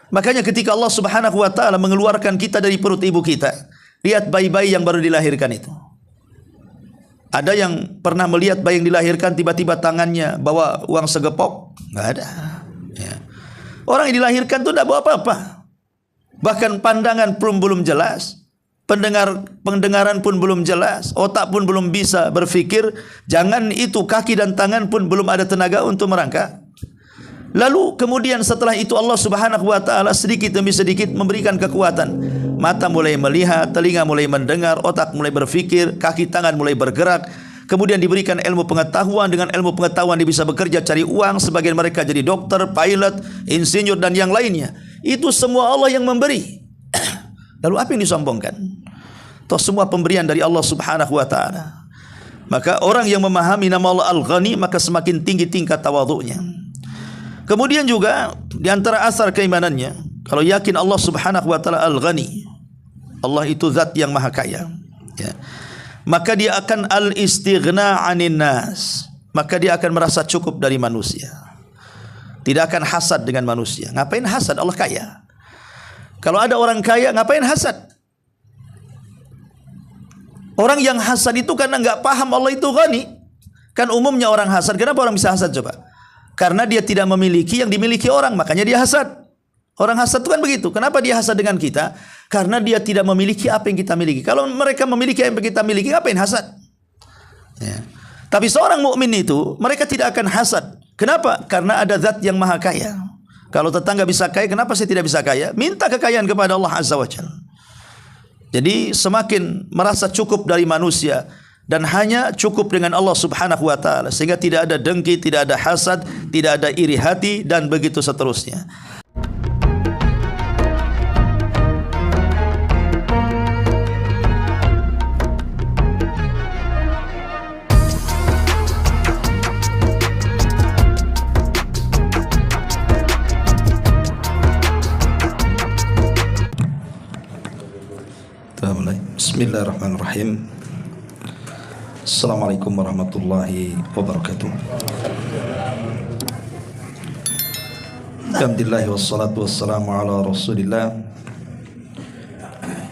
Makanya ketika Allah Subhanahu wa taala mengeluarkan kita dari perut ibu kita, lihat bayi-bayi yang baru dilahirkan itu. Ada yang pernah melihat bayi yang dilahirkan tiba-tiba tangannya bawa uang segepok? Enggak ada. Ya. Orang yang dilahirkan itu tidak bawa apa-apa. Bahkan pandangan pun belum jelas, pendengaran pun belum jelas, otak pun belum bisa berfikir, jangan itu kaki dan tangan pun belum ada tenaga untuk merangkak. Lalu kemudian setelah itu Allah Subhanahu wa taala sedikit demi sedikit memberikan kekuatan. Mata mulai melihat, telinga mulai mendengar, otak mulai berfikir, kaki tangan mulai bergerak. Kemudian diberikan ilmu pengetahuan, dengan ilmu pengetahuan dia bisa bekerja cari uang, sebagian mereka jadi dokter, pilot, insinyur dan yang lainnya. Itu semua Allah yang memberi. Lalu apa yang disombongkan? Toh semua pemberian dari Allah Subhanahu wa taala. Maka orang yang memahami nama Allah Al-Ghani, maka semakin tinggi tingkat tawadhu'nya. Kemudian juga di antara asar keimanannya, kalau yakin Allah Subhanahu wa taala Al-Ghani, Allah itu zat yang maha kaya, ya, maka dia akan al-istighna 'anin nas, maka dia akan merasa cukup dari manusia. Tidak akan hasad dengan manusia. Ngapain hasad? Allah kaya. Kalau ada orang kaya, ngapain hasad? Orang yang hasad itu karena enggak paham Allah itu Ghani. Kan umumnya orang hasad. Kenapa orang bisa hasad coba? Karena dia tidak memiliki yang dimiliki orang, makanya dia hasad. Orang hasad itu kan begitu. Kenapa dia hasad dengan kita? Karena dia tidak memiliki apa yang kita miliki. Kalau mereka memiliki apa yang kita miliki, ngapain hasad? Ya. Tapi seorang mukmin itu, mereka tidak akan hasad. Kenapa? Karena ada zat yang maha kaya. Kalau tetangga bisa kaya, kenapa saya tidak bisa kaya? Minta kekayaan kepada Allah Azza wa Jalla. Jadi semakin merasa cukup dari manusia dan hanya cukup dengan Allah Subhanahu wa taala, sehingga tidak ada dengki, tidak ada hasad, tidak ada iri hati dan begitu seterusnya. Bismillahirrahmanirrahim. Assalamualaikum warahmatullahi wabarakatuh. Alhamdulillah wassalatu wassalamu ala Rasulillah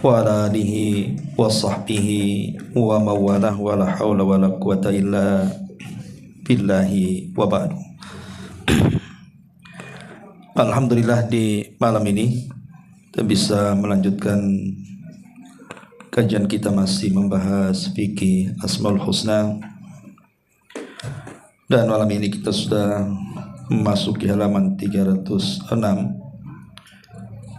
wa ala alihi wa sahbihi wa mawalah wa la hawla wa la quwata illa billahi wa ba'du. Alhamdulillah di malam ini kita bisa melanjutkan kajian kita, masih membahas fikih Asmaul Husna, dan malam ini kita sudah memasuki halaman 306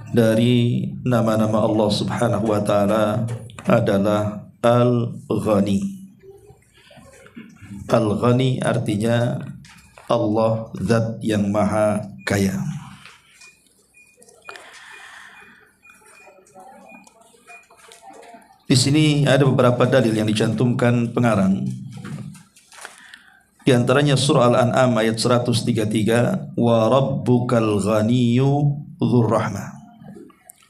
dari nama-nama Allah Subhanahu wa taala adalah Al-Ghani. Al-Ghani artinya Allah zat yang maha kaya. Di sini ada beberapa dalil yang dicantumkan pengarang. Di antaranya surah Al-An'am ayat 133, wa rabbukal ghaniyyu dzur rahmah,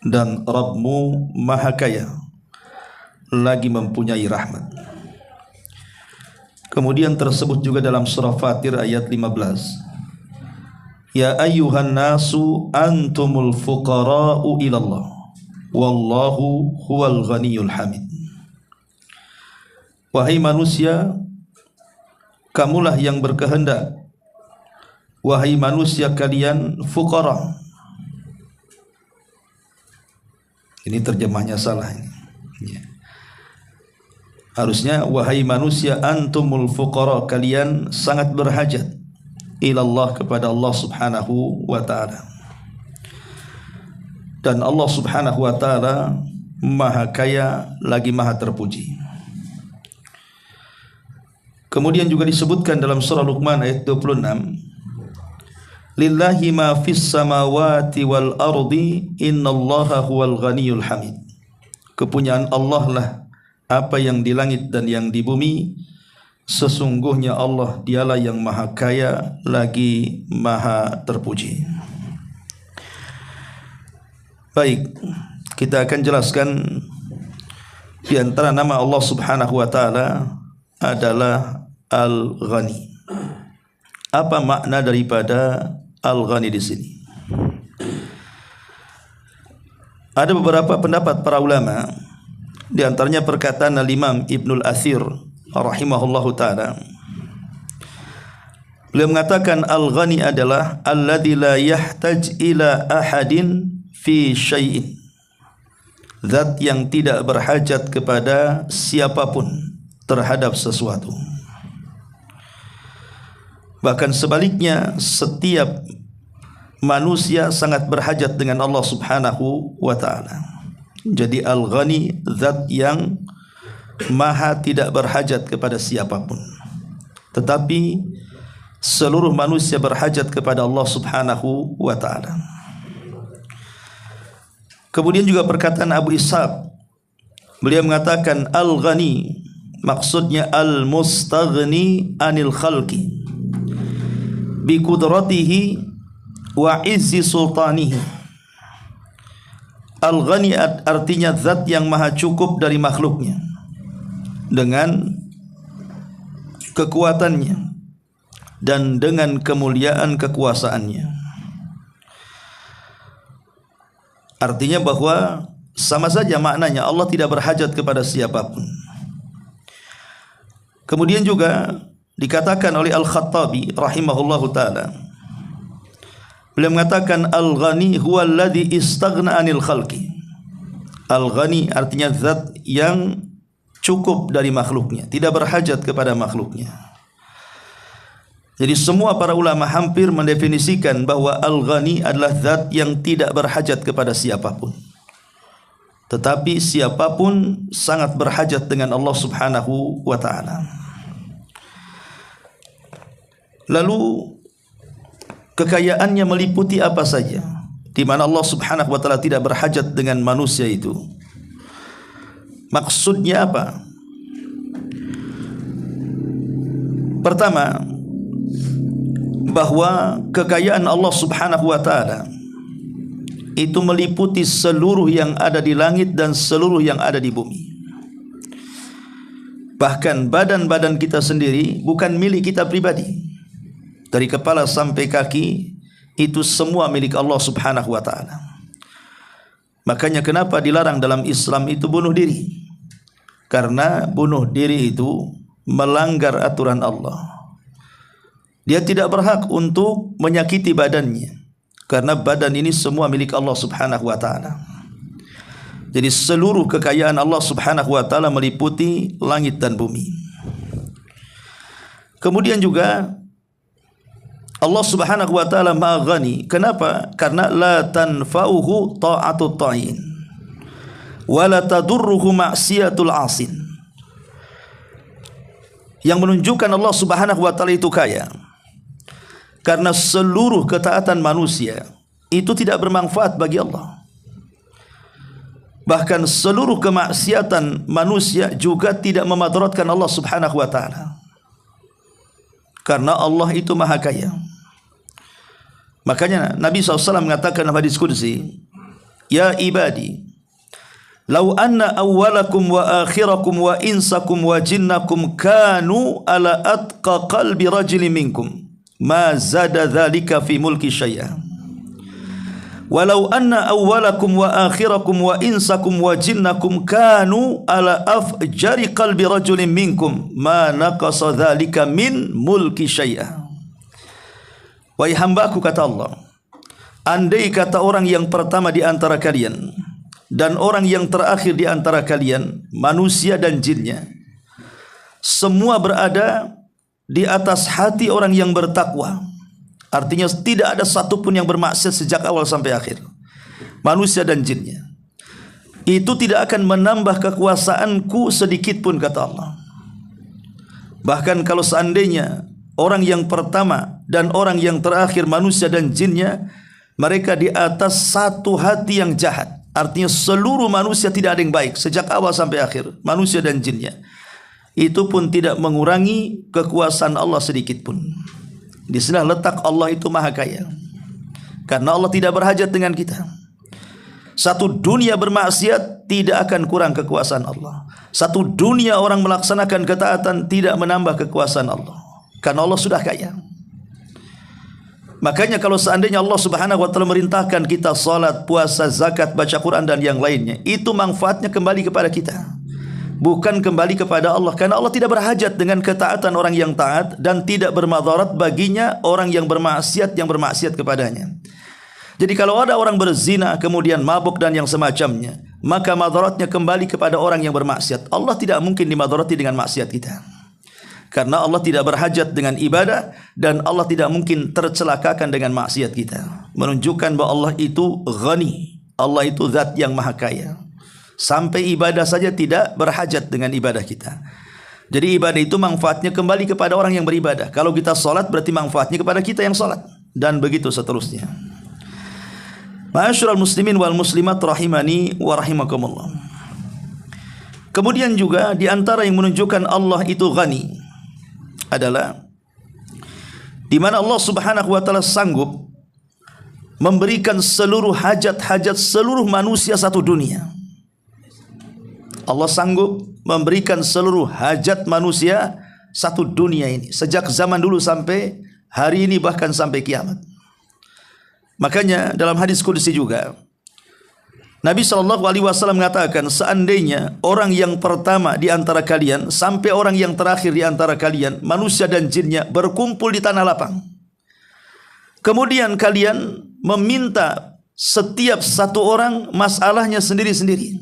dan Rabbmu maha kaya lagi mempunyai rahmat. Kemudian tersebut juga dalam surah Fatir ayat 15, ya ayyuhan nasu antumul fuqara'u ilallah wallahu huwal ghaniyul hamid. Wahai manusia, kamulah yang berkehendak. Wahai manusia, kalian fuqara. Ini terjemahnya salah ini. Ya. Harusnya wahai manusia antumul fuqara, kalian sangat berhajat ilallah, kepada Allah Subhanahu wa taala. Dan Allah Subhanahu wa taala maha kaya lagi maha terpuji. Kemudian juga disebutkan dalam surah Luqman ayat 26, lillahi ma fis samawati wal ardi innallaha huwal ghaniyul hamid. Kepunyaan Allah lah apa yang di langit dan yang di bumi, sesungguhnya Allah dialah yang maha kaya lagi maha terpuji. Baik, kita akan jelaskan di antara nama Allah Subhanahu wa taala adalah Al-Ghani. Apa makna daripada Al-Ghani di sini? Ada beberapa pendapat para ulama, di antaranya perkataan Al-Imam Ibnul Athir rahimahullahu taala. Beliau mengatakan al-ghani adalah alladzi la yahtaj ila ahadin fi syai'in. Zat yang tidak berhajat kepada siapapun terhadap sesuatu. Bahkan sebaliknya, setiap manusia sangat berhajat dengan Allah Subhanahu wa taala. Jadi al-ghani, zat yang maha tidak berhajat kepada siapapun. Tetapi seluruh manusia berhajat kepada Allah Subhanahu wa taala. Kemudian juga perkataan Abu Ishaq, beliau mengatakan al-ghani maksudnya al-mustaghni anil khalqi bi qudratihi wa izzi sultanihi. Al-ghani artinya zat yang maha cukup dari makhluknya dengan kekuatannya dan dengan kemuliaan kekuasaannya. Artinya bahwa sama saja maknanya, Allah tidak berhajat kepada siapapun. Kemudian juga dikatakan oleh Al-Khattabi rahimahullahu taala, beliau mengatakan al-ghani huwa alladhi istaghna anil khalqi. Al-ghani artinya zat yang cukup dari makhluknya, tidak berhajat kepada makhluknya. Jadi semua para ulama hampir mendefinisikan bahwa al-ghani adalah zat yang tidak berhajat kepada siapapun. Tetapi siapapun sangat berhajat dengan Allah Subhanahu wa taala. Lalu kekayaannya meliputi apa saja, di mana Allah Subhanahu wa taala tidak berhajat dengan manusia itu. Maksudnya apa? Pertama, bahwa kekayaan Allah Subhanahu wa taala itu meliputi seluruh yang ada di langit dan seluruh yang ada di bumi. Bahkan badan-badan kita sendiri bukan milik kita pribadi. Dari kepala sampai kaki itu semua milik Allah Subhanahu wa taala. Makanya kenapa dilarang dalam Islam itu bunuh diri? Karena bunuh diri itu melanggar aturan Allah. Dia tidak berhak untuk menyakiti badannya, karena badan ini semua milik Allah Subhanahu wa taala. Jadi seluruh kekayaan Allah Subhanahu wa taala meliputi langit dan bumi. Kemudian juga Allah Subhanahu wa taala Maha Ghani. Kenapa? Karena la tanfa'uhu ta'atut ta'in wa la tadurruhu ma'siyatul 'asin. Yang menunjukkan Allah Subhanahu wa taala itu kaya, karena seluruh ketaatan manusia itu tidak bermanfaat bagi Allah. Bahkan seluruh kemaksiatan manusia juga tidak memadaratkan Allah Subhanahu wa taala. Karena Allah itu maha kaya. Makanya Nabi SAW mengatakan dalam hadis qudsi, ya ibadi, law anna awwalakum wa akhirakum wa insakum wa jinnakum kanu ala atqa qalbi rajulin minkum ma zada dhalika fi mulki syai'a. Walau anna awwalakum wa akhirakum wa insakum wa jinnakum kanu ala afjari qalbi rajulin minkum ma naqasa dhalika min mulki syai'a. Wahai hambaku, kata Allah, andai kata orang yang pertama di antara kalian dan orang yang terakhir di antara kalian, manusia dan jinnya, semua berada di atas hati orang yang bertakwa. Artinya tidak ada satupun yang bermaksiat sejak awal sampai akhir, manusia dan jinnya. Itu tidak akan menambah kekuasaanku sedikit pun, kata Allah. Bahkan kalau seandainya orang yang pertama dan orang yang terakhir, manusia dan jinnya, mereka di atas satu hati yang jahat. Artinya seluruh manusia tidak ada yang baik sejak awal sampai akhir, manusia dan jinnya. Itu pun tidak mengurangi kekuasaan Allah sedikit pun. Di sini letak Allah itu maha kaya, karena Allah tidak berhajat dengan kita. Satu dunia bermaksiat tidak akan kurang kekuasaan Allah. Satu dunia orang melaksanakan ketaatan tidak menambah kekuasaan Allah, karena Allah sudah kaya. Makanya kalau seandainya Allah Subhanahu wa taala merintahkan kita salat, puasa, zakat, baca Quran dan yang lainnya, itu manfaatnya kembali kepada kita, bukan kembali kepada Allah. Karena Allah tidak berhajat dengan ketaatan orang yang taat, dan tidak bermadarat baginya orang yang bermaksiat kepadanya. Jadi kalau ada orang berzina kemudian mabuk dan yang semacamnya, maka madaratnya kembali kepada orang yang bermaksiat. Allah tidak mungkin dimadarati dengan maksiat kita, karena Allah tidak berhajat dengan ibadah, dan Allah tidak mungkin tercelakakan dengan maksiat kita. Menunjukkan bahwa Allah itu ghani, Allah itu zat yang maha kaya. Sampai ibadah saja tidak berhajat dengan ibadah kita. Jadi ibadah itu manfaatnya kembali kepada orang yang beribadah. Kalau kita salat berarti manfaatnya kepada kita yang salat, dan begitu seterusnya. Ma'asyiral muslimin wal muslimat rahimani wa rahimakumullah. Kemudian juga di antara yang menunjukkan Allah itu ghani adalah di mana Allah Subhanahu wa taala sanggup memberikan seluruh hajat-hajat seluruh manusia satu dunia. Allah sanggup memberikan seluruh hajat manusia satu dunia ini, sejak zaman dulu sampai hari ini, bahkan sampai kiamat. Makanya dalam hadis qudsi juga Nabi SAW mengatakan, seandainya orang yang pertama di antara kalian sampai orang yang terakhir di antara kalian, manusia dan jinnya, berkumpul di tanah lapang, kemudian kalian meminta setiap satu orang masalahnya sendiri-sendiri,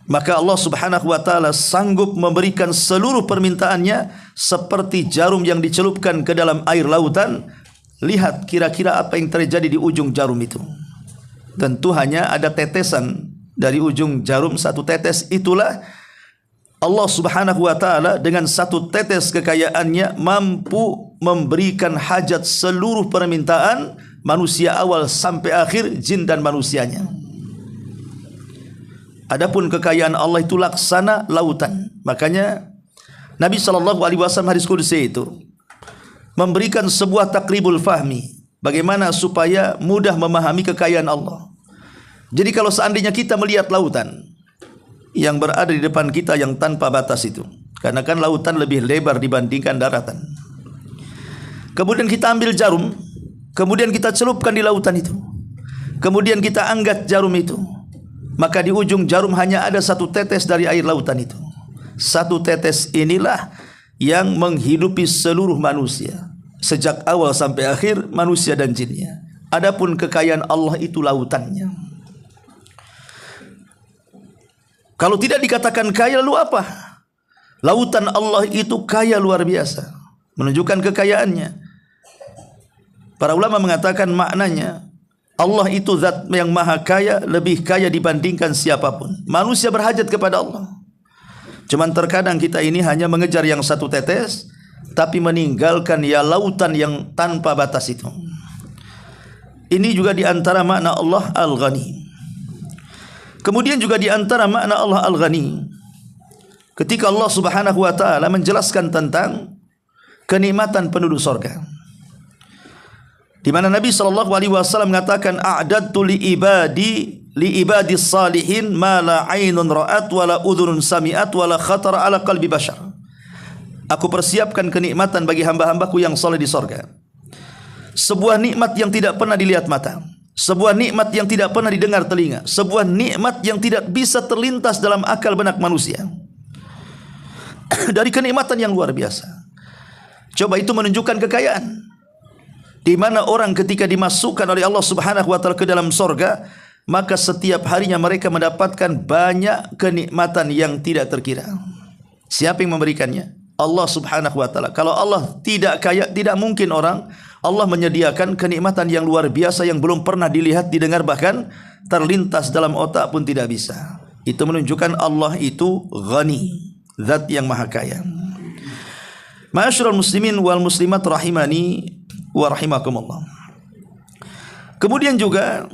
maka Allah Subhanahu wa taala sanggup memberikan seluruh permintaannya seperti jarum yang dicelupkan ke dalam air lautan. Lihat kira-kira apa yang terjadi di ujung jarum itu. Tentu hanya ada tetesan dari ujung jarum, satu tetes itulah Allah Subhanahu wa taala dengan satu tetes kekayaannya mampu memberikan hajat seluruh permintaan manusia awal sampai akhir, jin dan manusianya. Adapun kekayaan Allah itu laksana lautan. Makanya Nabi SAW hadis qudsi itu memberikan sebuah takribul fahmi, bagaimana supaya mudah memahami kekayaan Allah. Jadi kalau seandainya kita melihat lautan yang berada di depan kita yang tanpa batas itu, karena kan lautan lebih lebar dibandingkan daratan, kemudian kita ambil jarum, kemudian kita celupkan di lautan itu, kemudian kita angkat jarum itu, maka di ujung jarum hanya ada satu tetes dari air lautan itu. Satu tetes inilah yang menghidupi seluruh manusia sejak awal sampai akhir, manusia dan jinnya. Adapun kekayaan Allah itu lautannya. Kalau tidak dikatakan kaya, lalu apa? Lautan Allah itu kaya luar biasa, menunjukkan kekayaannya. Para ulama mengatakan maknanya Allah itu zat yang maha kaya, lebih kaya dibandingkan siapapun. Manusia berhajat kepada Allah. Cuman terkadang kita ini hanya mengejar yang satu tetes, tapi meninggalkan ya lautan yang tanpa batas itu. Ini juga di antara makna Allah Al-Ghani. Kemudian juga di antara makna Allah Al-Ghani, ketika Allah Subhanahu wa taala menjelaskan tentang kenikmatan penduduk surga, di mana Nabi SAW mengatakan, a'dadtu li ibadis salihin ma la ainun ra'at wa la udhunun sami'at wa la khatara ala qalbi bashar. Aku persiapkan kenikmatan bagi hamba-hambaku yang saleh di sorga. Sebuah nikmat yang tidak pernah dilihat mata, sebuah nikmat yang tidak pernah didengar telinga, sebuah nikmat yang tidak bisa terlintas dalam akal benak manusia. Dari kenikmatan yang luar biasa. Coba itu menunjukkan kekayaan, di mana orang ketika dimasukkan oleh Allah Subhanahu wa taala ke dalam sorga, maka setiap harinya mereka mendapatkan banyak kenikmatan yang tidak terkira. Siapa yang memberikannya? Allah Subhanahu wa taala. Kalau Allah tidak kaya, tidak mungkin Allah menyediakan kenikmatan yang luar biasa yang belum pernah dilihat, didengar, bahkan terlintas dalam otak pun tidak bisa. Itu menunjukkan Allah itu ghani, zat yang maha kaya. Ma'asyiral muslimin wal muslimat rahimani wa rahimakumullah. Kemudian juga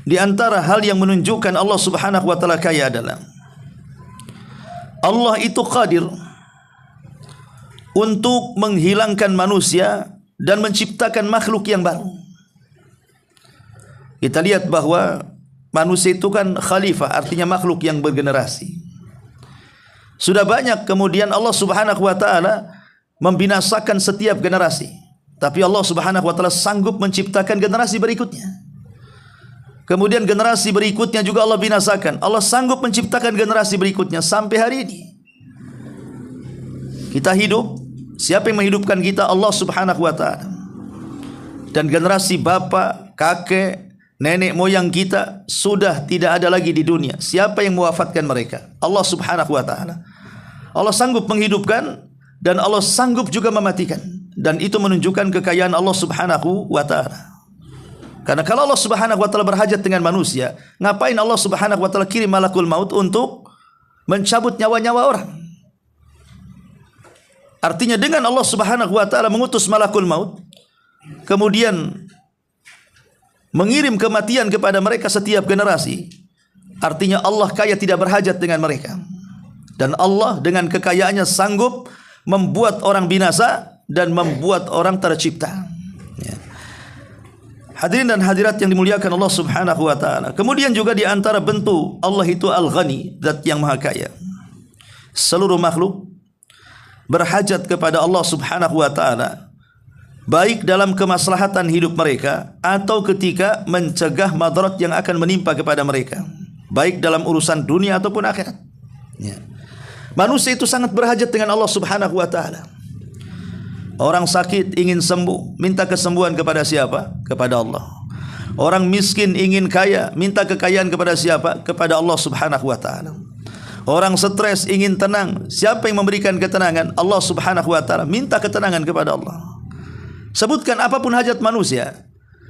di antara hal yang menunjukkan Allah Subhanahu wa taala kaya adalah Allah itu qadir untuk menghilangkan manusia dan menciptakan makhluk yang baru. Kita lihat bahwa manusia itu kan khalifah, artinya makhluk yang bergenerasi. Sudah banyak kemudian Allah Subhanahu wa taala membinasakan setiap generasi, tapi Allah Subhanahu wa taala sanggup menciptakan generasi berikutnya. Kemudian generasi berikutnya juga Allah binasakan. Allah sanggup menciptakan generasi berikutnya sampai hari ini. Kita hidup, siapa yang menghidupkan kita? Allah Subhanahu wa taala. Dan generasi bapak, kakek, nenek moyang kita sudah tidak ada lagi di dunia. Siapa yang mewafatkan mereka? Allah Subhanahu wa taala. Allah sanggup menghidupkan dan Allah sanggup juga mematikan. Dan itu menunjukkan kekayaan Allah Subhanahu wa taala. Karena kalau Allah Subhanahu wa taala berhajat dengan manusia, ngapain Allah Subhanahu wa taala kirim malakul maut untuk mencabut nyawa-nyawa orang? Artinya dengan Allah Subhanahu wa taala mengutus malakul maut, kemudian mengirim kematian kepada mereka setiap generasi, artinya Allah kaya tidak berhajat dengan mereka. Dan Allah dengan kekayaannya sanggup membuat orang binasa dan membuat orang tercipta. Ya. Hadirin dan hadirat yang dimuliakan Allah Subhanahu wa taala. Kemudian juga di antara bentuk Allah itu Al-Ghani, zat yang maha kaya. Seluruh makhluk berhajat kepada Allah Subhanahu wa taala, baik dalam kemaslahatan hidup mereka atau ketika mencegah madarat yang akan menimpa kepada mereka, baik dalam urusan dunia ataupun akhirat. Ya. Manusia itu sangat berhajat dengan Allah Subhanahu wa taala. Orang sakit ingin sembuh, minta kesembuhan kepada siapa? Kepada Allah. Orang miskin ingin kaya, minta kekayaan kepada siapa? Kepada Allah Subhanahu wa taala. Orang stres ingin tenang, siapa yang memberikan ketenangan? Allah Subhanahu wa taala. Minta ketenangan kepada Allah. Sebutkan apapun hajat manusia,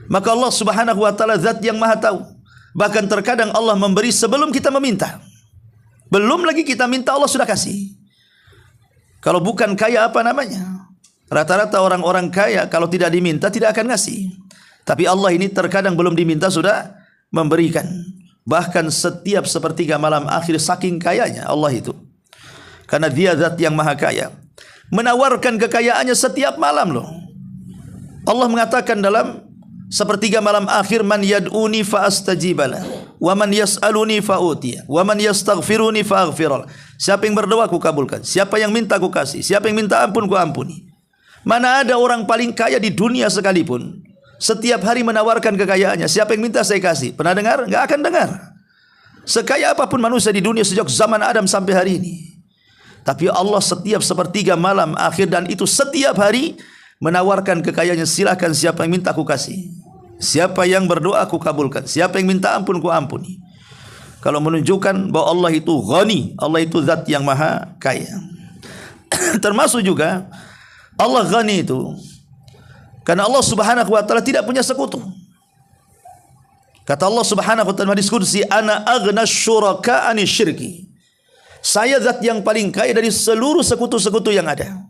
maka Allah Subhanahu wa taala zat yang maha tahu. Bahkan terkadang Allah memberi sebelum kita meminta. Belum lagi kita minta Allah sudah kasih. Kalau bukan kaya apa namanya? Rata-rata orang-orang kaya kalau tidak diminta tidak akan ngasih. Tapi Allah ini terkadang belum diminta sudah memberikan. Bahkan setiap sepertiga malam akhir saking kayanya Allah itu. Karena dia zat yang maha kaya, menawarkan kekayaannya setiap malam loh. Allah mengatakan dalam sepertiga malam akhir, man yad'uni fa astajibala wa man yas'aluni fa utiya wa man yastaghfiruni fa aghfirlah. Siapa yang berdoa ku kabulkan, siapa yang minta ku kasih, siapa yang minta ampun ku ampuni. Mana ada orang paling kaya di dunia sekalipun setiap hari menawarkan kekayaannya, siapa yang minta saya kasih. Pernah dengar? Enggak akan dengar. Sekaya apapun manusia di dunia sejak zaman Adam sampai hari ini, tapi Allah setiap sepertiga malam akhir dan itu setiap hari menawarkan kekayaannya. Silakan siapa yang minta aku kasih, siapa yang berdoa aku kabulkan, siapa yang minta ampun ku ampuni. Kalau menunjukkan bahwa Allah itu ghani, Allah itu zat yang maha kaya. Termasuk juga Allah ghani itu karena Allah Subhanahu wa taala tidak punya sekutu. Kata Allah Subhanahu wa taala di Qudsi, ana aghna syuraka ani syirki. Saya zat yang paling kaya dari seluruh sekutu-sekutu yang ada.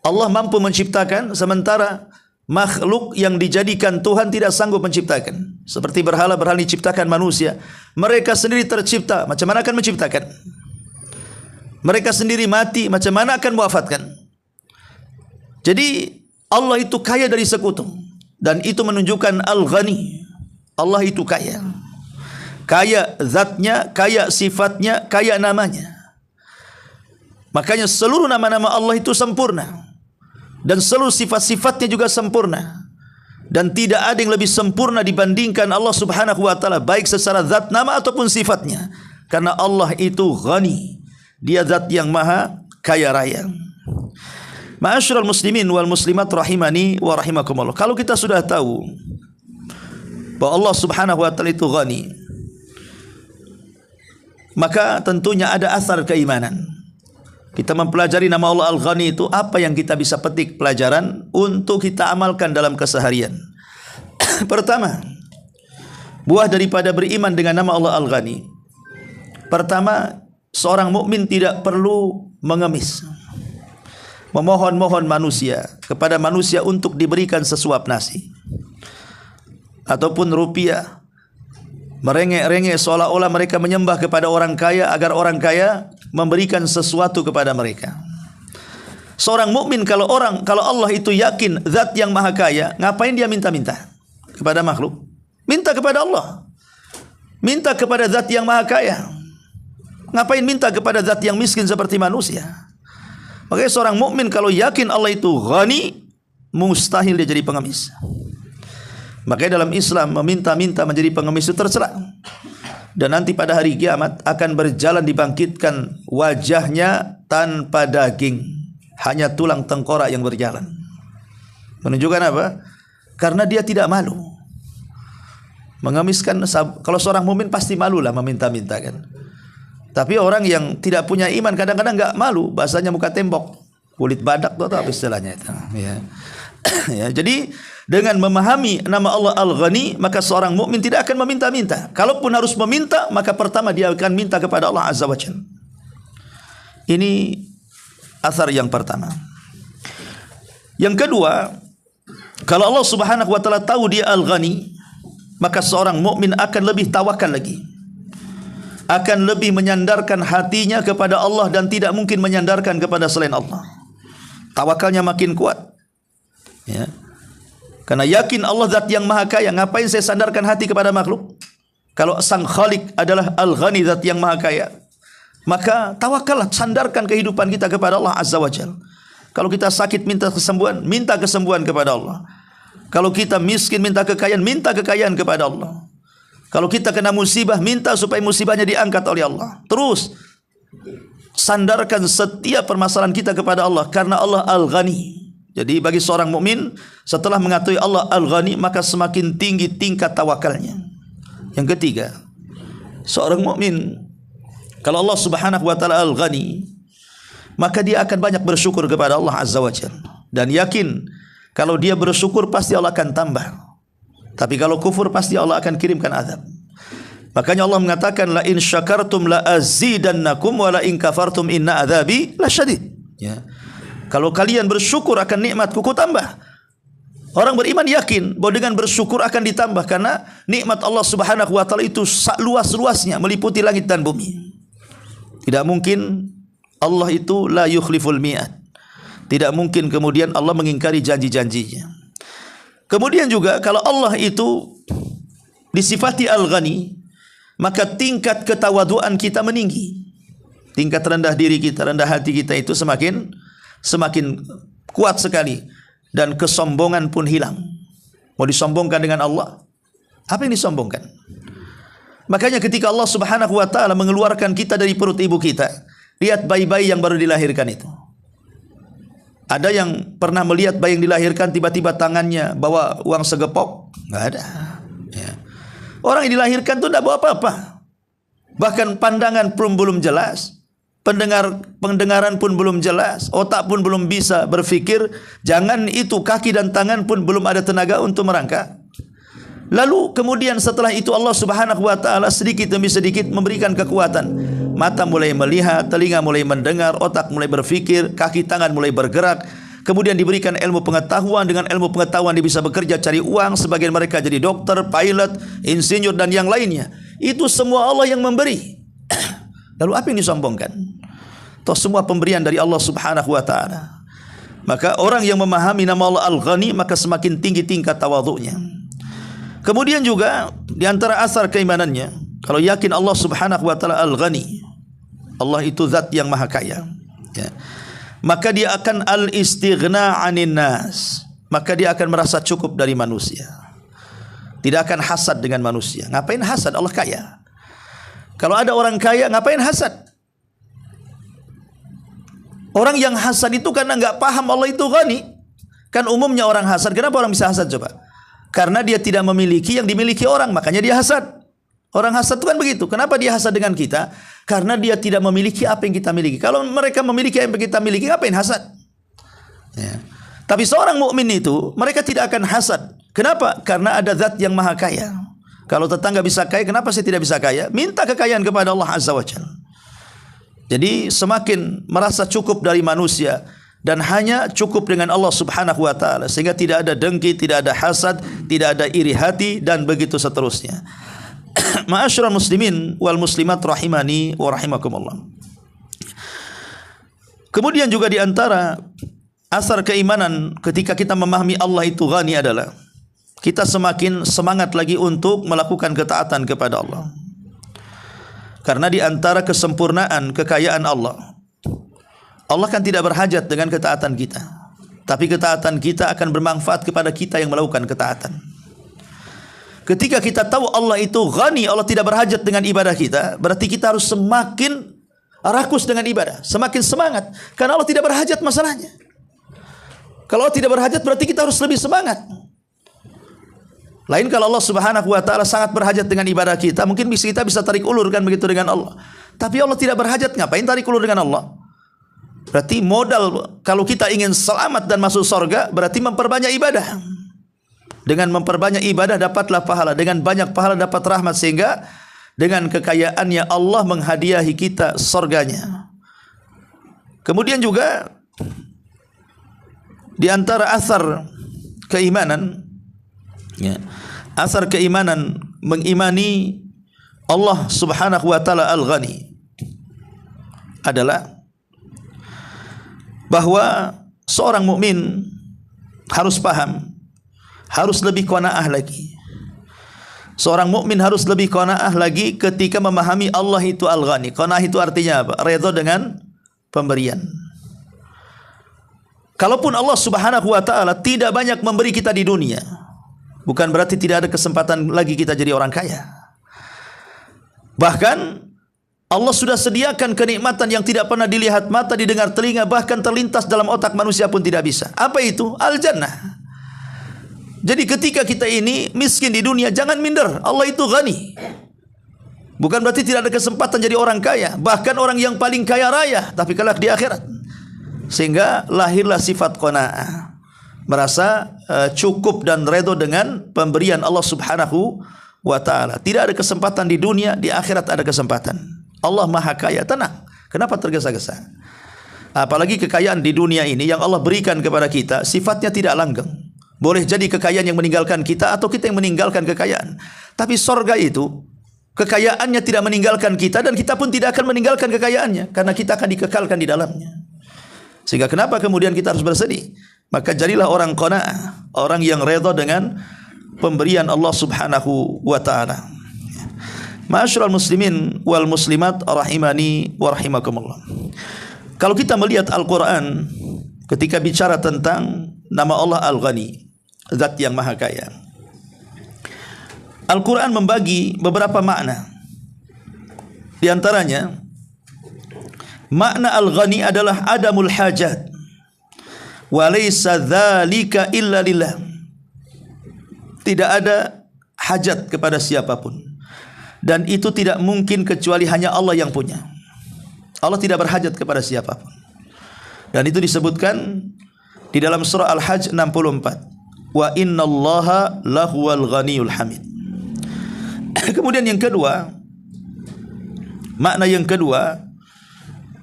Allah mampu menciptakan sementara makhluk yang dijadikan Tuhan tidak sanggup menciptakan. Seperti berhala-berhala diciptakan manusia, mereka sendiri tercipta, macam mana akan menciptakan? Mereka sendiri mati, macam mana akan mewafatkan? Jadi Allah itu kaya dari sekutu, dan itu menunjukkan Al-Ghani. Allah itu kaya. Kaya zatnya, kaya sifatnya, kaya namanya. Makanya seluruh nama-nama Allah itu sempurna. Dan seluruh sifat-sifatnya juga sempurna. Dan tidak ada yang lebih sempurna dibandingkan Allah Subhanahu wa taala, baik secara zat nama ataupun sifatnya. Karena Allah itu ghani. Dia zat yang maha kaya raya. Ma'asyiral muslimin wal muslimat rahimani wa rahimakumullah. Kalau kita sudah tahu bahwa Allah Subhanahu wa taala itu ghani, maka tentunya ada asar keimanan. Kita mempelajari nama Allah Al-Ghani itu, apa yang kita bisa petik pelajaran untuk kita amalkan dalam keseharian. Pertama, buah daripada beriman dengan nama Allah Al-Ghani. Pertama, seorang mukmin tidak perlu mengemis, memohon-mohon manusia kepada manusia untuk diberikan sesuap nasi ataupun rupiah, merengek-rengek seolah-olah mereka menyembah kepada orang kaya agar orang kaya memberikan sesuatu kepada mereka. Seorang mukmin kalau Allah itu yakin zat yang maha kaya, ngapain dia minta-minta kepada makhluk? Minta kepada Allah. Minta kepada zat yang maha kaya. Ngapain minta kepada zat yang miskin seperti manusia? Makanya seorang mukmin kalau yakin Allah itu ghani, mustahil dia jadi pengemis. Makanya dalam Islam meminta-minta menjadi pengemis itu tercela. Dan nanti pada hari kiamat akan berjalan dibangkitkan wajahnya tanpa daging, hanya tulang tengkorak yang berjalan. Menunjukkan apa? Karena dia tidak malu. Mengemiskan, kalau seorang mukmin pasti malulah meminta-minta kan. Tapi orang yang tidak punya iman kadang-kadang enggak malu, bahasanya muka tembok, kulit badak atau apa istilahnya itu. Ya. Ya, jadi dengan memahami nama Allah Al-Ghani, maka seorang mukmin tidak akan meminta-minta. Kalaupun harus meminta, maka pertama dia akan minta kepada Allah Azza wa Jalla. Ini asar yang pertama. Yang kedua, kalau Allah Subhanahu wa taala tahu dia Al-Ghani, maka seorang mukmin akan lebih tawakal lagi. Akan lebih menyandarkan hatinya kepada Allah dan tidak mungkin menyandarkan kepada selain Allah. Tawakalnya makin kuat. Ya. Karena yakin Allah zat yang maha kaya, ngapain saya sandarkan hati kepada makhluk? Kalau sang Khalik adalah Al-Ghani, zat yang maha kaya, maka tawakallah, sandarkan kehidupan kita kepada Allah Azza wa Jalla. Kalau kita sakit minta kesembuhan kepada Allah. Kalau kita miskin minta kekayaan kepada Allah. Kalau kita kena musibah, minta supaya musibahnya diangkat oleh Allah. Terus sandarkan setiap permasalahan kita kepada Allah, karena Allah Al-Ghani. Jadi bagi seorang mukmin, setelah mengetahui Allah Al-Ghani, maka semakin tinggi tingkat tawakalnya. Yang ketiga, seorang mukmin kalau Allah Subhanahu wa taala Al-Ghani, maka dia akan banyak bersyukur kepada Allah Azza wa Jalla. Dan yakin kalau dia bersyukur pasti Allah akan tambah. Tapi kalau kufur pasti Allah akan kirimkan azab. Makanya Allah mengatakan, la in syakartum la azidannakum wa la in kafartum inna azabi lasyadid. Ya. Kalau kalian bersyukur akan nikmatku, ku tambah. Orang beriman yakin bahwa dengan bersyukur akan ditambah, karena nikmat Allah Subhanahu wa taala itu luas-luasnya, meliputi langit dan bumi. Tidak mungkin Allah itu la yukhliful mi'ad. Tidak mungkin kemudian Allah mengingkari janji-janjinya. Kemudian juga kalau Allah itu disifati Al-Ghani, maka tingkat ketawaduan kita meninggi. Tingkat rendah diri kita, rendah hati kita itu semakin kuat sekali. Dan kesombongan pun hilang. Mau disombongkan dengan Allah, apa yang disombongkan? Makanya ketika Allah Subhanahu wa taala mengeluarkan kita dari perut ibu kita, lihat bayi-bayi yang baru dilahirkan itu. Ada yang pernah melihat bayi yang dilahirkan tiba-tiba tangannya bawa uang segepok? Enggak ada. Ya. Orang yang dilahirkan itu tidak bawa apa-apa. Bahkan pandangan pun belum jelas, pendengaran pun belum jelas, otak pun belum bisa berfikir. Jangan itu, kaki dan tangan pun belum ada tenaga untuk merangkak. Lalu kemudian setelah itu Allah Subhanahu wa taala sedikit demi sedikit memberikan kekuatan. Mata mulai melihat, telinga mulai mendengar, otak mulai berfikir, kaki tangan mulai bergerak. Kemudian diberikan ilmu pengetahuan. Dengan ilmu pengetahuan dia bisa bekerja cari uang. Sebagian mereka jadi dokter, pilot, insinyur dan yang lainnya. Itu semua Allah yang memberi. Lalu apa yang disombongkan? Toh semua pemberian dari Allah Subhanahu wa taala. Maka orang yang memahami nama Allah Al-Ghani, maka semakin tinggi tingkat tawadhu'nya. Kemudian juga di antara asar keimanannya, kalau yakin Allah Subhanahu wa taala Al-Ghani, Allah itu zat yang maha kaya, ya, maka dia akan al-istighna 'anin nas. Maka dia akan merasa cukup dari manusia. Tidak akan hasad dengan manusia. Ngapain hasad? Allah kaya. Kalau ada orang kaya, ngapain hasad? Orang yang hasad itu karena enggak paham Allah itu Ghani. Kan umumnya orang hasad. Kenapa orang bisa hasad coba? Karena dia tidak memiliki yang dimiliki orang, makanya dia hasad. Orang hasad itu kan begitu. Kenapa dia hasad dengan kita? Karena dia tidak memiliki apa yang kita miliki. Kalau mereka memiliki apa yang kita miliki, ngapain hasad? Ya. Tapi seorang mukmin itu, mereka tidak akan hasad. Kenapa? Karena ada zat yang maha kaya. Kalau tetangga bisa kaya, kenapa saya tidak bisa kaya? Minta kekayaan kepada Allah Azza wa Jalla. Jadi semakin merasa cukup dari manusia dan hanya cukup dengan Allah Subhanahu wa taala, sehingga tidak ada dengki, tidak ada hasad, tidak ada iri hati dan begitu seterusnya. Ma'asyiral muslimin wal muslimat rahimani wa rahimakumullah. Kemudian juga di antara asar keimanan ketika kita memahami Allah itu Ghani adalah kita semakin semangat lagi untuk melakukan ketaatan kepada Allah. Karena di antara kesempurnaan kekayaan Allah, Allah kan tidak berhajat dengan ketaatan kita, tapi ketaatan kita akan bermanfaat kepada kita yang melakukan ketaatan. Ketika kita tahu Allah itu ghani, Allah tidak berhajat dengan ibadah kita, berarti kita harus semakin rakus dengan ibadah, semakin semangat, karena Allah tidak berhajat masalahnya. Kalau Allah tidak berhajat, berarti kita harus lebih semangat. Lain kalau Allah Subhanahu wa taala sangat berhajat dengan ibadah kita, mungkin kita bisa tarik ulur kan begitu dengan Allah. Tapi Allah tidak berhajat, ngapain tarik ulur dengan Allah? Berarti modal kalau kita ingin selamat dan masuk surga, berarti memperbanyak ibadah. Dengan memperbanyak ibadah dapatlah pahala, dengan banyak pahala dapat rahmat, sehingga dengan kekayaannya Allah menghadiahi kita surganya. Kemudian juga di antara asar keimanan, ya, asar keimanan mengimani Allah Subhanahu wa taala Al-Ghani adalah bahwa seorang mukmin harus paham, harus lebih qanaah lagi. Seorang mukmin harus lebih qanaah lagi ketika memahami Allah itu Al-Ghani. Qanaah itu artinya apa? Redha dengan pemberian. Kalaupun Allah Subhanahu wa taala tidak banyak memberi kita di dunia, bukan berarti tidak ada kesempatan lagi kita jadi orang kaya. Bahkan Allah sudah sediakan kenikmatan yang tidak pernah dilihat mata, didengar telinga, bahkan terlintas dalam otak manusia pun tidak bisa. Apa itu? Al-Jannah. Jadi ketika kita ini miskin di dunia, jangan minder. Allah itu ghani. Bukan berarti tidak ada kesempatan jadi orang kaya, bahkan orang yang paling kaya raya, tapi kelak di akhirat. Sehingga lahirlah sifat qanaah, merasa cukup dan redha dengan pemberian Allah Subhanahu wa taala. Tidak ada kesempatan di dunia, di akhirat ada kesempatan. Allah Maha Kaya, tenang. Kenapa tergesa-gesa? Apalagi kekayaan di dunia ini yang Allah berikan kepada kita sifatnya tidak langgeng. Boleh jadi kekayaan yang meninggalkan kita atau kita yang meninggalkan kekayaan. Tapi surga itu kekayaannya tidak meninggalkan kita, dan kita pun tidak akan meninggalkan kekayaannya, karena kita akan dikekalkan di dalamnya. Sehingga kenapa kemudian kita harus bersedih? Maka jadilah orang qanaah, orang yang redha dengan pemberian Allah Subhanahu wa taala. Ma'asyiral muslimin wal muslimat rahimani wa rahimakumullah. Kalau kita melihat Al-Qur'an ketika bicara tentang nama Allah Al-Ghani, Zat yang Maha Kaya, Al-Quran membagi beberapa makna. Di antaranya, makna Al-Ghani adalah adamul hajat, wa laysa dzalika illa lillah. Tidak ada hajat kepada siapapun, dan itu tidak mungkin kecuali hanya Allah yang punya. Allah tidak berhajat kepada siapapun. Dan itu disebutkan di dalam surah Al-Hajj 64. Wa innallaha lahuwal ghaniyul hamid. Kemudian yang kedua, makna yang kedua,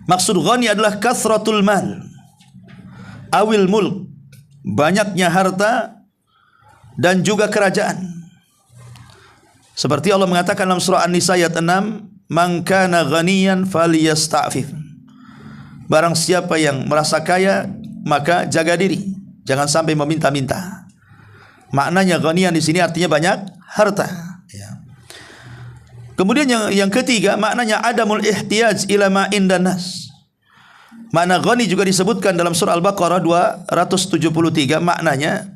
maksud ghani adalah kasratul mal awil mulk, banyaknya harta dan juga kerajaan. Seperti Allah mengatakan dalam surah An-Nisa ayat 6, man kana ghaniyan falyasta'fif. Barang siapa yang merasa kaya, maka jaga diri, jangan sampai meminta-minta. Maknanya ghaniyan di sini artinya banyak harta. Ya. Kemudian yang ketiga, maknanya adamul ihtiyaj ila ma indan nas. Makna ghani juga disebutkan dalam surah Al-Baqarah 273, maknanya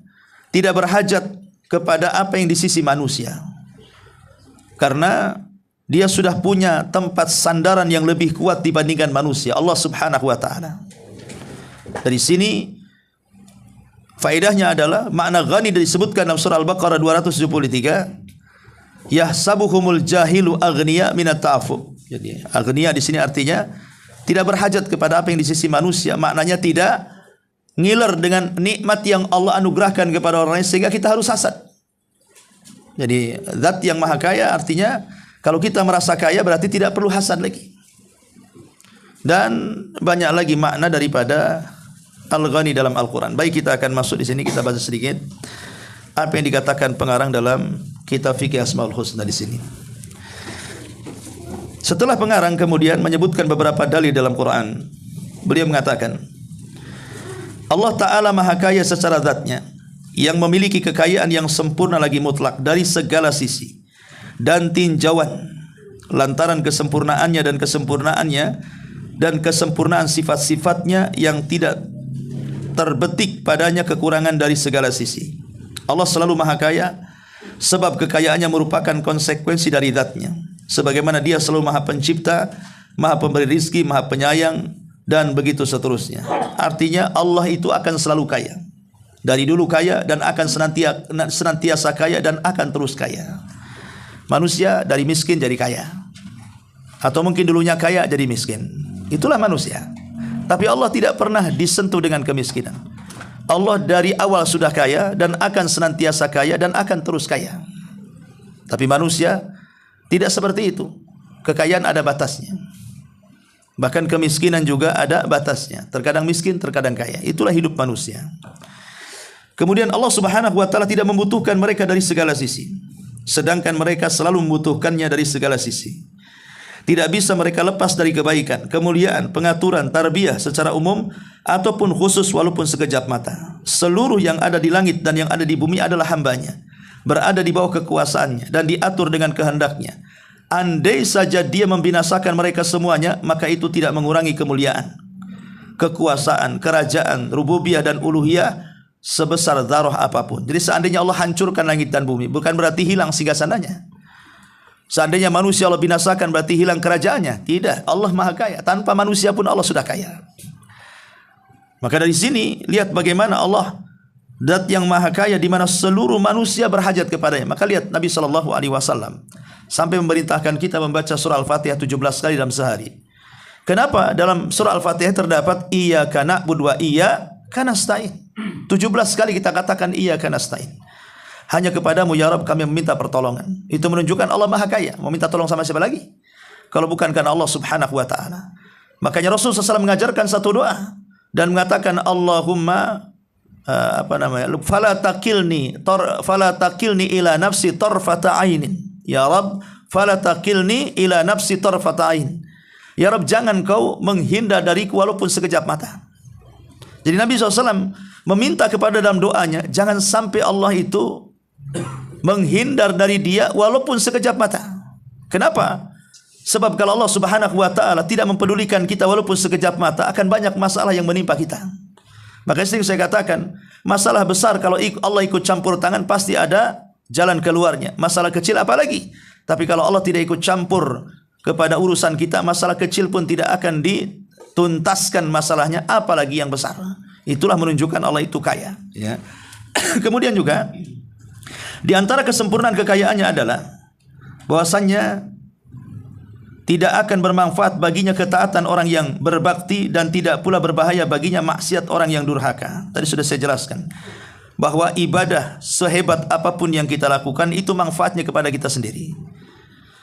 tidak berhajat kepada apa yang di sisi manusia, karena dia sudah punya tempat sandaran yang lebih kuat dibandingkan manusia, Allah Subhanahu wa taala. Dari sini faedahnya adalah makna ghani disebutkan dalam surah Al-Baqarah 273, yahsabuhumul jahilu aghniya minat ta'affuf. Jadi aghniya di sini artinya tidak berhajat kepada apa yang di sisi manusia, maknanya tidak ngiler dengan nikmat yang Allah anugerahkan kepada orang lain sehingga kita harus hasad. Jadi zat yang Maha Kaya artinya kalau kita merasa kaya berarti tidak perlu hasad lagi. Dan banyak lagi makna daripada Al-Ghani dalam Al-Quran. Baik, kita akan masuk di sini, kita baca sedikit apa yang dikatakan pengarang dalam kitab Fikih Asmaul Husna di sini. Setelah pengarang kemudian menyebutkan beberapa dalil dalam Quran, beliau mengatakan, Allah Ta'ala Maha Kaya secara zatnya, yang memiliki kekayaan yang sempurna lagi mutlak dari segala sisi dan tinjauan. Lantaran kesempurnaannya dan kesempurnaannya dan kesempurnaan sifat-sifatnya yang tidak terbetik padanya kekurangan dari segala sisi. Allah selalu maha kaya, sebab kekayaannya merupakan konsekuensi dari zatnya. Sebagaimana dia selalu maha pencipta, maha pemberi rizki, maha penyayang, dan begitu seterusnya. Artinya Allah itu akan selalu kaya. Dari dulu kaya dan akan senantiasa kaya dan akan terus kaya. Manusia dari miskin jadi kaya. Atau mungkin dulunya kaya jadi miskin. Itulah manusia. Tapi Allah tidak pernah disentuh dengan kemiskinan. Allah dari awal sudah kaya dan akan senantiasa kaya dan akan terus kaya. Tapi manusia tidak seperti itu. Kekayaan ada batasnya. Bahkan kemiskinan juga ada batasnya. Terkadang miskin, terkadang kaya. Itulah hidup manusia. Kemudian Allah Subhanahu wa taala tidak membutuhkan mereka dari segala sisi, sedangkan mereka selalu membutuhkannya dari segala sisi. Tidak bisa mereka lepas dari kebaikan, kemuliaan, pengaturan, tarbiyah secara umum ataupun khusus walaupun sekejap mata. Seluruh yang ada di langit dan yang ada di bumi adalah hambanya, berada di bawah kekuasaannya dan diatur dengan kehendaknya. Andai saja dia membinasakan mereka semuanya, maka itu tidak mengurangi kemuliaan, kekuasaan, kerajaan, rububiyah dan uluhiyah sebesar dzarrah apapun. Jadi seandainya Allah hancurkan langit dan bumi, bukan berarti hilang singgasananya. Seandainya manusia Allah binasakan berarti hilang kerajaannya. Tidak, Allah maha kaya. Tanpa manusia pun Allah sudah kaya. Maka dari sini lihat bagaimana Allah zat yang maha kaya di mana seluruh manusia berhajat kepadanya. Maka lihat Nabi SAW sampai memerintahkan kita membaca surah Al-Fatihah 17 kali dalam sehari. Kenapa dalam surah Al-Fatihah terdapat iyyaka na'budu wa iyyaka nasta'in? 17 kali kita katakan iyyaka nasta'in. Hanya kepadamu ya Rabb kami meminta pertolongan. Itu menunjukkan Allah maha kaya. Mau minta tolong sama siapa lagi kalau bukan karena Allah Subhanahu wa taala? Makanya Rasul SAW mengajarkan satu doa dan mengatakan Allahumma fala takilni ila nafsi tarfata ainin. Ya Rabb fala takilni ila nafsi tarfata ain. Ya Rabb jangan kau menghindar dariku walaupun sekejap mata. Jadi Nabi SAW meminta kepada dalam doanya jangan sampai Allah itu menghindar dari dia walaupun sekejap mata. Kenapa? Sebab kalau Allah Subhanahu wa taala tidak mempedulikan kita walaupun sekejap mata, akan banyak masalah yang menimpa kita. Maka sering saya katakan, masalah besar kalau Allah ikut campur tangan pasti ada jalan keluarnya. Masalah kecil apalagi. Tapi kalau Allah tidak ikut campur kepada urusan kita, masalah kecil pun tidak akan dituntaskan masalahnya, apalagi yang besar. Itulah menunjukkan Allah itu kaya, ya. Kemudian juga di antara kesempurnaan kekayaannya adalah bahwasannya tidak akan bermanfaat baginya ketaatan orang yang berbakti dan tidak pula berbahaya baginya maksiat orang yang durhaka. Tadi sudah saya jelaskan bahwa ibadah sehebat apapun yang kita lakukan itu manfaatnya kepada kita sendiri.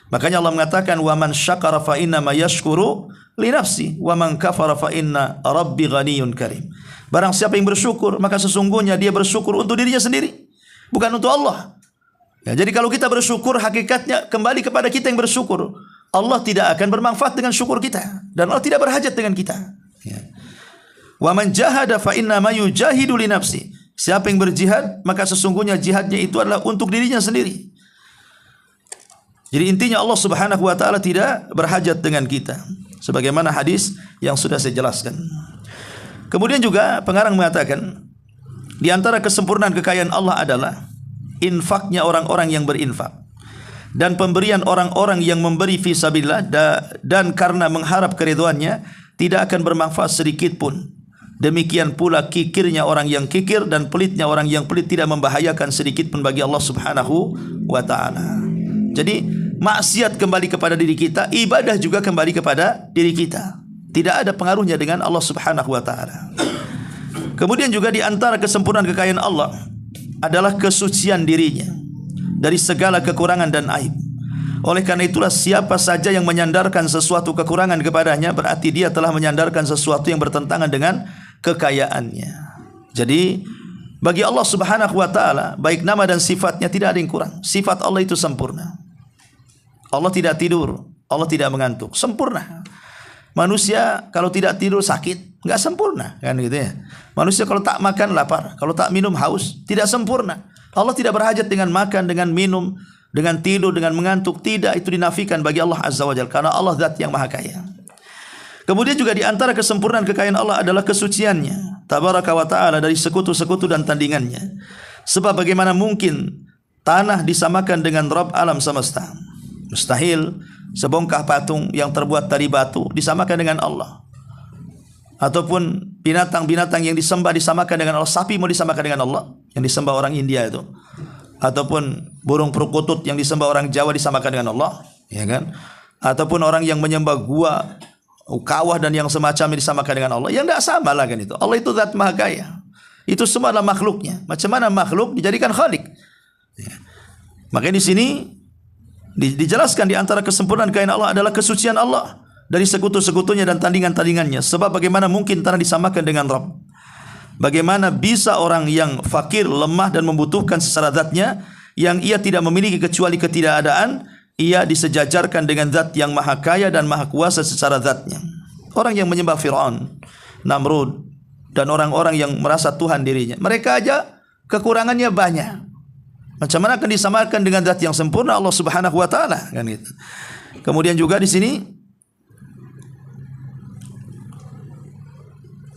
Makanya Allah mengatakan wa man syakara fa inna ma yashkuru li nafsi wa man kafara fa inna rabbi ghaniyyun karim. Barang siapa yang bersyukur maka sesungguhnya dia bersyukur untuk dirinya sendiri, bukan untuk Allah. Ya, jadi kalau kita bersyukur hakikatnya kembali kepada kita yang bersyukur. Allah tidak akan bermanfaat dengan syukur kita dan Allah tidak berhajat dengan kita. Ya. Wa man jahada fa inna ma yujahidu li nafsi. Siapa yang berjihad maka sesungguhnya jihadnya itu adalah untuk dirinya sendiri. Jadi intinya Allah Subhanahu wa taala tidak berhajat dengan kita sebagaimana hadis yang sudah saya jelaskan. Kemudian juga pengarang mengatakan di antara kesempurnaan kekayaan Allah adalah infaknya orang-orang yang berinfak dan pemberian orang-orang yang memberi fi sabilillah dan karena mengharap keridhaannya tidak akan bermanfaat sedikit pun. Demikian pula kikirnya orang yang kikir dan pelitnya orang yang pelit tidak membahayakan sedikit pun bagi Allah Subhanahu wa taala. Jadi maksiat kembali kepada diri kita, ibadah juga kembali kepada diri kita. Tidak ada pengaruhnya dengan Allah Subhanahu wa taala. Kemudian juga di antara kesempurnaan kekayaan Allah adalah kesucian dirinya dari segala kekurangan dan aib. Oleh karena itulah siapa saja yang menyandarkan sesuatu kekurangan kepadanya berarti dia telah menyandarkan sesuatu yang bertentangan dengan kekayaannya. Jadi bagi Allah Subhanahu wa taala baik nama dan sifatnya tidak ada yang kurang. Sifat Allah itu sempurna. Allah tidak tidur, Allah tidak mengantuk, sempurna. Manusia kalau tidak tidur sakit, enggak sempurna, kan gitu ya. Manusia kalau tak makan lapar, kalau tak minum haus, tidak sempurna. Allah tidak berhajat dengan makan, dengan minum, dengan tidur, dengan mengantuk. Tidak, itu dinafikan bagi Allah Azza wa Jalla karena Allah zat yang maha kaya. Kemudian juga di antara kesempurnaan kekayaan Allah adalah kesuciannya, tabaraka wa ta'ala, dari sekutu-sekutu dan tandingannya. Sebab bagaimana mungkin tanah disamakan dengan Rabb alam semesta? Mustahil sebongkah patung yang terbuat dari batu disamakan dengan Allah. Ataupun binatang-binatang yang disamakan dengan Allah. Sapi mau disamakan dengan Allah, yang disembah orang India itu. Ataupun burung perkutut yang disembah orang Jawa disamakan dengan Allah, ya kan? Ataupun orang yang menyembah gua, kawah dan yang semacamnya disamakan dengan Allah. Yang tidak sama lah kan itu. Allah itu zat maha kaya. Itu semua adalah makhluknya. Macam mana makhluk dijadikan khalik? Ya. Makanya di sini dijelaskan di antara kesempurnaan kekayaan Allah adalah kesucian Allah dari sekutu-sekutunya dan tandingan-tandingannya. Sebab bagaimana mungkin tanah disamakan dengan Rabb? Bagaimana bisa orang yang fakir, lemah dan membutuhkan secara zatnya, yang ia tidak memiliki kecuali ketidakadaan, ia disejajarkan dengan zat yang maha kaya dan maha kuasa secara zatnya. Orang yang menyembah Fir'aun, Namrud, dan orang-orang yang merasa Tuhan dirinya, mereka aja kekurangannya banyak. Macam mana akan disamakan dengan zat yang sempurna Allah Subhanahu wa taala, kan gitu. Kemudian juga di sini,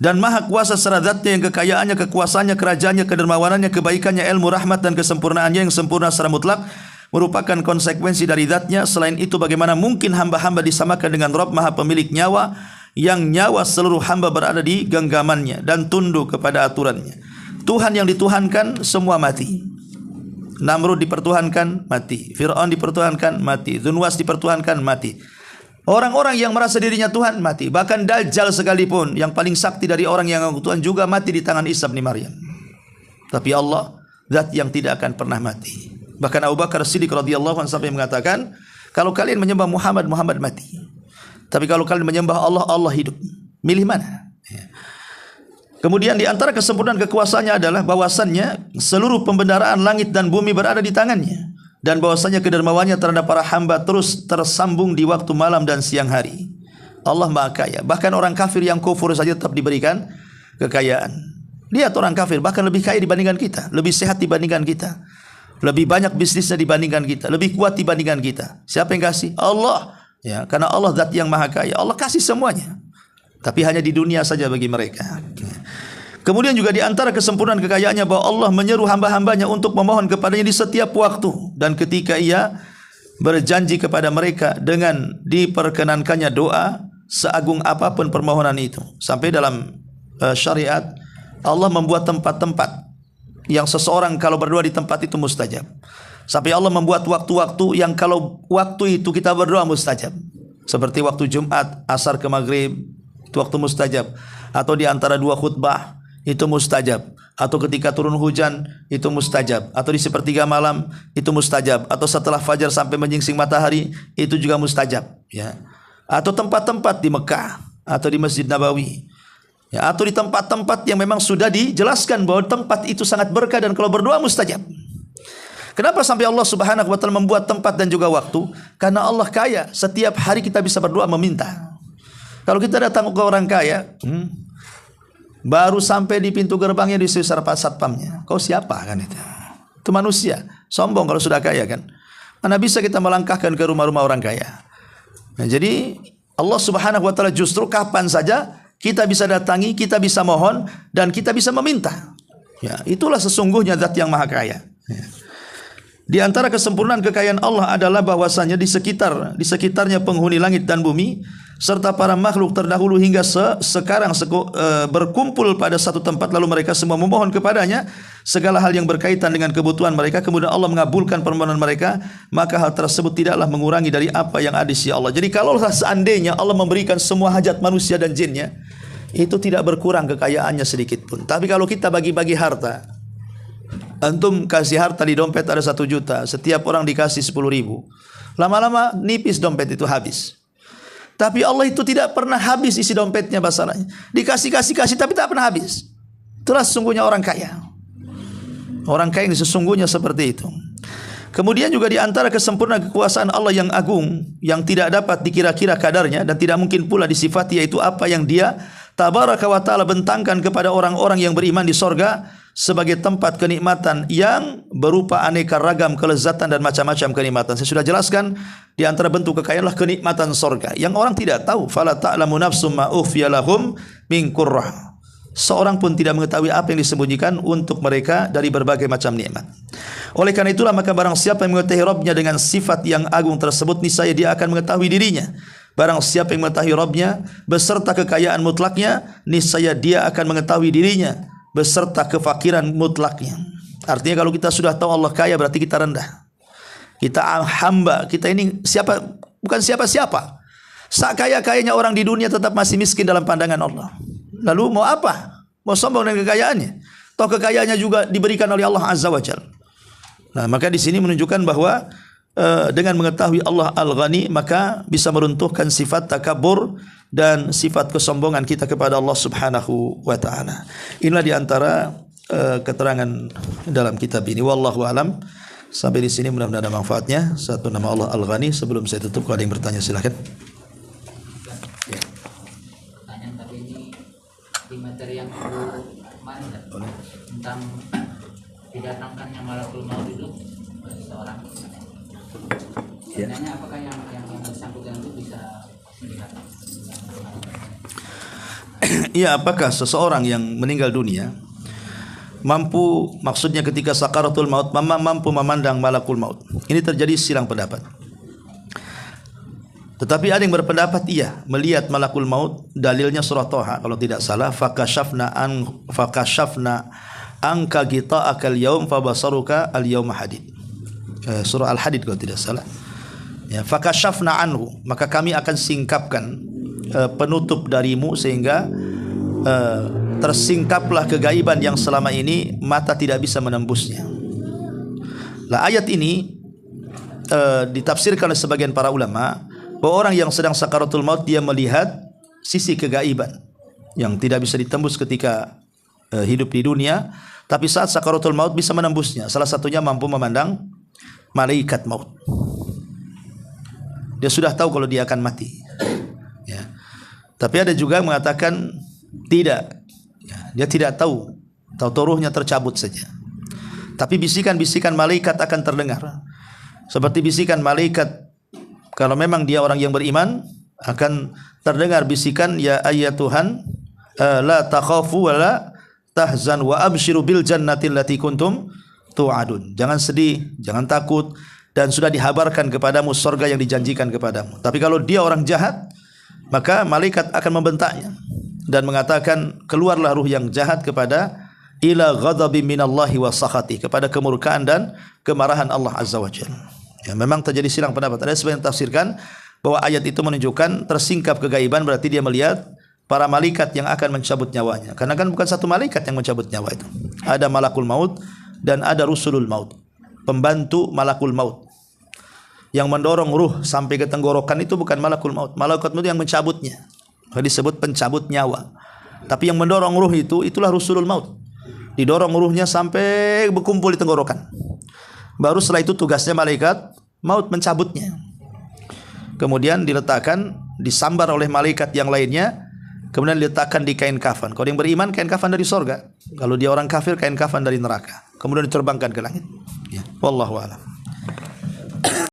dan maha kuasa secara zatnya yang kekayaannya, kekuasaannya, kerajaannya, kedermawanannya, kebaikannya, ilmu, rahmat dan kesempurnaannya yang sempurna secara mutlak merupakan konsekuensi dari zatnya. Selain itu bagaimana mungkin hamba-hamba disamakan dengan Rabb maha pemilik nyawa, yang nyawa seluruh hamba berada di genggamannya dan tunduk kepada aturannya. Tuhan yang dituhankan semua mati. Namrud dipertuhankan, mati. Fir'aun dipertuhankan, mati. Dzunwas dipertuhankan, mati. Orang-orang yang merasa dirinya Tuhan mati. Bahkan Dajjal sekalipun yang paling sakti dari orang yang mengaku Tuhan juga mati di tangan Isa bin Maryam. Tapi Allah zat yang tidak akan pernah mati. Bahkan Abu Bakar Siddiq radhiyallahu anhu sampai mengatakan, kalau kalian menyembah Muhammad, Muhammad mati. Tapi kalau kalian menyembah Allah, Allah hidup. Milih mana? Kemudian di antara kesempurnaan kekuasaannya adalah bahwasannya seluruh pembendaraan langit dan bumi berada di tangannya. Dan bahwasanya kedermawannya terhadap para hamba terus tersambung di waktu malam dan siang hari. Allah maha kaya. Bahkan orang kafir yang kufur saja tetap diberikan kekayaan. Lihat orang kafir bahkan lebih kaya dibandingkan kita, lebih sehat dibandingkan kita, lebih banyak bisnisnya dibandingkan kita, lebih kuat dibandingkan kita. Siapa yang kasih? Allah. Ya, karena Allah zat yang maha kaya. Allah kasih semuanya. Tapi hanya di dunia saja bagi mereka. Kemudian juga di antara kesempurnaan kekayaannya bahwa Allah menyeru hamba-hambanya untuk memohon kepadanya di setiap waktu dan ketika ia berjanji kepada mereka dengan diperkenankannya doa seagung apapun permohonan itu. Sampai dalam syariat Allah membuat tempat-tempat yang seseorang kalau berdoa di tempat itu mustajab. Sampai Allah membuat waktu-waktu yang kalau waktu itu kita berdoa mustajab. Seperti waktu Jumat, asar ke maghrib, itu waktu mustajab. Atau di antara dua khutbah, itu mustajab. Atau ketika turun hujan, itu mustajab. Atau di sepertiga malam, itu mustajab. Atau setelah fajar sampai menyingsing matahari, itu juga mustajab. Ya. Atau tempat-tempat di Mekah, atau di Masjid Nabawi. Ya. Atau di tempat-tempat yang memang sudah dijelaskan bahwa tempat itu sangat berkah dan kalau berdoa mustajab. Kenapa sampai Allah Subhanahu wa taala membuat tempat dan juga waktu? Karena Allah kaya. Setiap hari kita bisa berdoa meminta. Kalau kita datang ke orang kaya, baru sampai di pintu gerbangnya disusur satpamnya. Kau siapa kan itu? Itu manusia. Sombong kalau sudah kaya kan. Mana bisa kita melangkahkan ke rumah-rumah orang kaya. Nah, jadi Allah Subhanahu wa taala justru kapan saja kita bisa datangi, kita bisa mohon dan kita bisa meminta. Ya, itulah sesungguhnya zat yang maha kaya. Ya. Di antara kesempurnaan kekayaan Allah adalah bahwasanya di sekitarnya penghuni langit dan bumi serta para makhluk terdahulu hingga sekarang berkumpul pada satu tempat, lalu mereka semua memohon kepadanya segala hal yang berkaitan dengan kebutuhan mereka, kemudian Allah mengabulkan permohonan mereka, maka hal tersebut tidaklah mengurangi dari apa yang ada di sisi Allah. Jadi kalau seandainya Allah memberikan semua hajat manusia dan jinnya, itu tidak berkurang kekayaannya sedikit pun. Tapi kalau kita bagi-bagi harta, antum kasih harta di dompet ada 1 juta, setiap orang dikasih 10.000, lama-lama nipis dompet itu habis. Tapi Allah itu tidak pernah habis isi dompetnya masalahnya. Dikasih tapi tak pernah habis. Itulah sesungguhnya orang kaya. Orang kaya yang sesungguhnya seperti itu. Kemudian juga di antara kesempurnaan kekuasaan Allah yang agung, yang tidak dapat dikira-kira kadarnya dan tidak mungkin pula disifati, yaitu apa yang Dia tabaraka wa ta'ala bentangkan kepada orang-orang yang beriman di sorga sebagai tempat kenikmatan yang berupa aneka ragam kelezatan dan macam-macam kenikmatan. Saya sudah jelaskan di antara bentuk kekayaan adalah kenikmatan surga yang orang tidak tahu. Fala ta'lamu nafsum ma ukhfiya lahum min qurrah. Seorang pun tidak mengetahui apa yang disembunyikan untuk mereka dari berbagai macam nikmat. Oleh karena itulah maka barang siapa yang mengetahui Rabbnya dengan sifat yang agung tersebut, niscaya dia akan mengetahui dirinya. Barang siapa yang mengetahui Rabbnya beserta kekayaan mutlaknya, niscaya dia akan mengetahui dirinya beserta kefakiran mutlaknya. Artinya kalau kita sudah tahu Allah kaya, berarti kita rendah. Kita hamba, kita ini siapa? Bukan siapa-siapa. Sekaya-kayanya orang di dunia tetap masih miskin dalam pandangan Allah. Lalu mau apa? Mau sombong dengan kekayaannya? Toh kekayaannya juga diberikan oleh Allah Azza wa Jalla. Nah, maka di sini menunjukkan bahwa dengan mengetahui Allah Al-Ghani, maka bisa meruntuhkan sifat takabur dan sifat kesombongan kita kepada Allah Subhanahu wa taala. Inilah di antara keterangan dalam kitab ini. Wallahu alam. Sampai di sini mudah-mudahan ada manfaatnya. Satu, nama Allah Al-Ghani. Sebelum saya tutup, kalau ada yang bertanya silakan. Pertanyaan tadi ini di materi yang kemarin tentang didatangkannya malakul maut itu seseorang. Sebenarnya apakah yang bersangkutan itu bisa melihat? Iya, apakah seseorang yang meninggal dunia mampu, maksudnya ketika sakaratul maut mampu memandang malakul maut? Ini terjadi silang pendapat. Tetapi ada yang berpendapat iya, melihat malakul maut. Dalilnya surah Thaha kalau tidak salah, fakashafna anka ghita'aka al-yaum fabasaruka al-yauma hadid. Surah Al-Hadid kalau tidak salah. Ya, fakashafna anhu, maka kami akan singkapkan penutup darimu sehingga tersingkaplah kegaiban yang selama ini mata tidak bisa menembusnya. Lah ayat ini ditafsirkan oleh sebagian para ulama bahwa orang yang sedang sakaratul maut dia melihat sisi kegaiban yang tidak bisa ditembus ketika hidup di dunia, tapi saat sakaratul maut bisa menembusnya. Salah satunya mampu memandang malaikat maut. Dia sudah tahu kalau dia akan mati. Ya. Tapi ada juga yang mengatakan tidak. Ya, dia tidak tahu. Tahu ruhnya tercabut saja. Tapi bisikan-bisikan malaikat akan terdengar. Seperti bisikan malaikat kalau memang dia orang yang beriman, akan terdengar bisikan, ya ayyatuhan la takhafu wa la tahzan wa abshiru bil jannati allati kuntum tu'adun. Jangan sedih, jangan takut, dan sudah dihabarkan kepadamu surga yang dijanjikan kepadamu. Tapi kalau dia orang jahat, maka malaikat akan membentaknya dan mengatakan, keluarlah ruh yang jahat kepada ila ghadabi minallahi wa sakhati, kepada kemurkaan dan kemarahan Allah Azza wa Jalla. Ya, memang terjadi silang pendapat. Ada sebagian tafsirkan bahwa ayat itu menunjukkan tersingkap kegaiban, berarti dia melihat para malaikat yang akan mencabut nyawanya. Karena kan bukan satu malaikat yang mencabut nyawa itu. Ada malakul maut dan ada rusulul maut, pembantu malakul maut. Yang mendorong ruh sampai ke tenggorokan itu bukan malakul maut. Malakul maut yang mencabutnya. Disebut pencabut nyawa. Tapi yang mendorong ruh itu, itulah rusulul maut. Didorong ruhnya sampai berkumpul di tenggorokan. Baru setelah itu tugasnya malaikat maut mencabutnya. Kemudian diletakkan, disambar oleh malaikat yang lainnya, kemudian diletakkan di kain kafan. Kalau yang beriman, kain kafan dari sorga. Kalau dia orang kafir, kain kafan dari neraka. Kemudian diterbangkan ke langit. Ya. Wallahu a'lam.